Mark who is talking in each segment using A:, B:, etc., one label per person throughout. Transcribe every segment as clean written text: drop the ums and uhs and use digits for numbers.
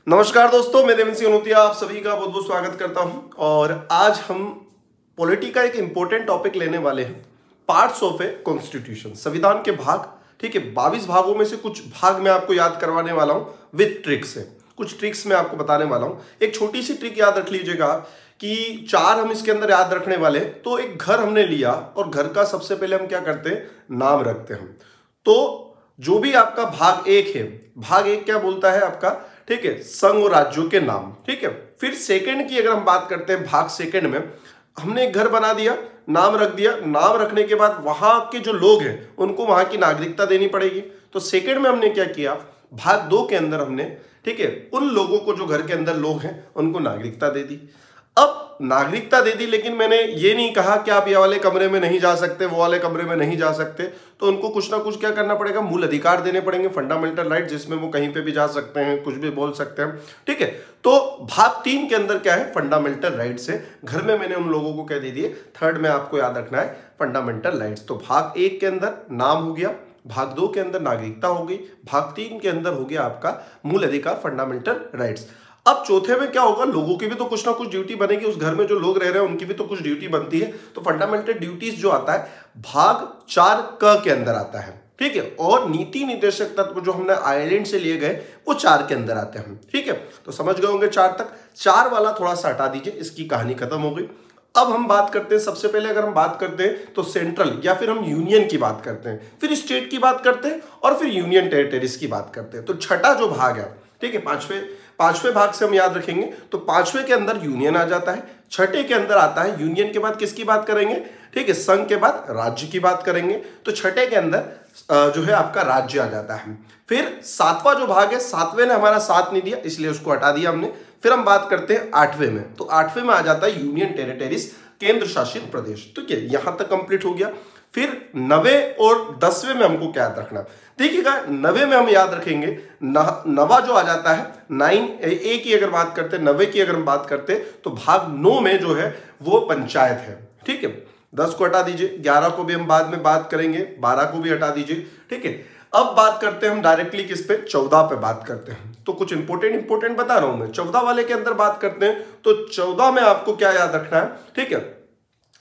A: नमस्कार दोस्तों, मैं देवेंद्र सिंह नोतिया आप सभी का बहुत बहुत स्वागत करता हूं। और आज हम पॉलिटी का एक इंपॉर्टेंट टॉपिक लेने वाले हैं, पार्ट्स ऑफ ए कॉन्स्टिट्यूशन, संविधान के भाग। ठीक है, 22 भागों में से कुछ भाग मैं आपको याद करवाने वाला हूं विद ट्रिक्स है। कुछ ट्रिक्स मैं आपको बताने वाला हूं। एक छोटी सी ट्रिक याद रख लीजिएगा कि 4 हम इसके अंदर याद रखने वाले हैं। तो एक घर हमने लिया और घर का सबसे पहले हम क्या करते हैं, नाम रखते हैं। तो जो भी आपका भाग 1 है, भाग 1 क्या बोलता है आपका, ठीक है, संघ और राज्यों के नाम। ठीक है, फिर सेकंड की अगर हम बात करते हैं, भाग सेकंड में हमने एक घर बना दिया, नाम रख दिया। नाम रखने के बाद वहां के जो लोग हैं उनको वहां की नागरिकता देनी पड़ेगी। तो सेकंड में हमने क्या किया, भाग 2 के अंदर हमने, ठीक है, उन लोगों को जो घर के अंदर लोग हैं उनको नागरिकता दे दी। अब नागरिकता दे दी, लेकिन मैंने ये नहीं कहा कि आप ये वाले कमरे में नहीं जा सकते, वो वाले कमरे में नहीं जा सकते। तो उनको कुछ ना कुछ क्या करना पड़ेगा, मूल अधिकार देने पड़ेंगे, फंडामेंटल राइट, जिसमें वो कहीं पे भी जा सकते हैं, कुछ भी बोल सकते हैं। ठीक है, तो भाग 3 के अंदर क्या है, फंडामेंटल राइट्स है। घर में मैंने उन लोगों को कह दे दिए। थर्ड में आपको याद रखना है फंडामेंटल राइट्स। तो भाग 1 के अंदर नाम हो गया, भाग 2 के अंदर नागरिकता हो गई, भाग 3 के अंदर हो गया आपका मूल अधिकार, फंडामेंटल राइट्स। अब चौथे में क्या होगा, लोगों की भी तो कुछ ना कुछ ड्यूटी बनेगी, उस घर में जो लोग रह रहे हैं उनकी भी तो कुछ ड्यूटी बनती है। तो फंडामेंटल ड्यूटीज जो आता है भाग 4 क के अंदर आता है। ठीक है, और नीति निर्देशक तत्व जो हमने आयरलैंड से लिए गए वो 4 के अंदर आते हैं। ठीक है, तो समझ गए होंगे 4 तक। 4 वाला थोड़ा सा हटा दीजिए, इसकी कहानी खत्म हो गई। अब हम बात करते हैं, सबसे पहले अगर हम बात करते हैं तो सेंट्रल या फिर हम यूनियन की बात करते हैं, फिर स्टेट की बात करते हैं और फिर यूनियन टेरिटरीज की बात करते हैं। तो छठा जो भाग है, ठीक है, पांचवें भाग से हम याद रखेंगे तो 5वें के अंदर यूनियन आ जाता है, छठे के अंदर आता है यूनियन के बाद किसकी बात करेंगे, ठीक है, संघ के बाद राज्य की बात करेंगे। तो छठे के अंदर जो है आपका राज्य आ जाता है। फिर 7वां जो भाग है, 7वें ने हमारा साथ नहीं दिया इसलिए उसको हटा दिया हमने। फिर हम बात करते हैं 8वें में, तो 8वें में आ जाता है यूनियन टेरिटरीज, केंद्र शासित प्रदेश। ठीक है, यहां तक कंप्लीट हो गया। फिर 9वें और 10वें में हमको क्या याद रखना, देखिएगा 9वें में हम याद रखेंगे, नवा जो आ जाता है 9A की अगर बात करते हैं, 9वें की अगर हम बात करते हैं तो भाग 9 में जो है वो पंचायत है। ठीक है, 10 को हटा दीजिए, 11 को भी हम बाद में बात करेंगे, 12 को भी हटा दीजिए। ठीक है, अब बात करते हैं हम डायरेक्टली किस पे, 14 पे बात करते हैं। तो कुछ इंपोर्टेंट बता रहा हूं मैं। 14 वाले के अंदर बात करते हैं तो 14 में आपको क्या याद रखना है, ठीक है,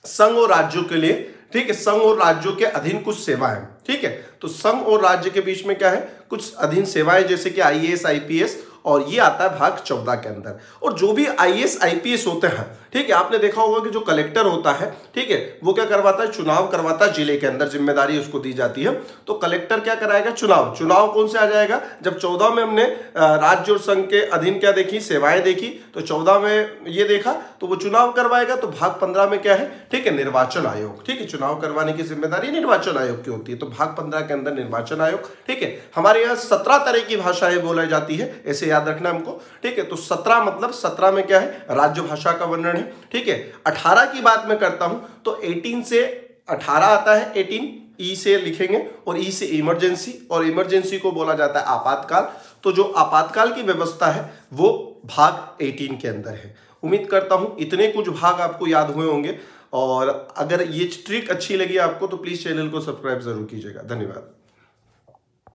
A: संघ और राज्यों के लिए, ठीक है, संघ और राज्यों के अधीन कुछ सेवाएं। ठीक है, तो संघ और राज्य के बीच में क्या है, कुछ अधीन सेवाएं, जैसे कि IAS IPS, और ये आता है भाग 14 के अंदर। और जो भी IAS IPS होते हैं, ठीक है, आपने देखा होगा कि जो कलेक्टर होता है, ठीक है, वो क्या करवाता है, चुनाव करवाता है जिले के अंदर, जिम्मेदारी उसको दी जाती है। तो कलेक्टर क्या कराएगा, चुनाव कौन से आ जाएगा, जब 14 में हमने राज्य और संघ के अधीन क्या देखी, सेवाएं देखी, तो 14 में ये देखा तो वो चुनाव करवाएगा। तो भाग 15 में क्या है, ठीक है, निर्वाचन आयोग। ठीक है, चुनाव करवाने की जिम्मेदारी निर्वाचन आयोग की होती है। तो भाग 15 के अंदर निर्वाचन आयोग। ठीक है, हमारे यहाँ 17 तरह की भाषाएं बोलाई जाती है, ऐसे याद रखना हमको। ठीक है, तो 17 मतलब 17 में क्या है, राज्य भाषा का वर्णन है। ठीक है, 18 की बात मैं करता हूं तो 18 से 18 आता है, 18 ई से लिखेंगे और ई से इमरजेंसी, और इमरजेंसी को बोला जाता है आपातकाल। तो जो आपातकाल की व्यवस्था है वो भाग 18 के अंदर है। उम्मीद करता हूं इतने कुछ भाग आपको याद हुए होंगे, और अगर ये ट्रिक अच्छी लगी आपको तो प्लीज चैनल को सब्सक्राइब जरूर कीजिएगा। धन्यवाद।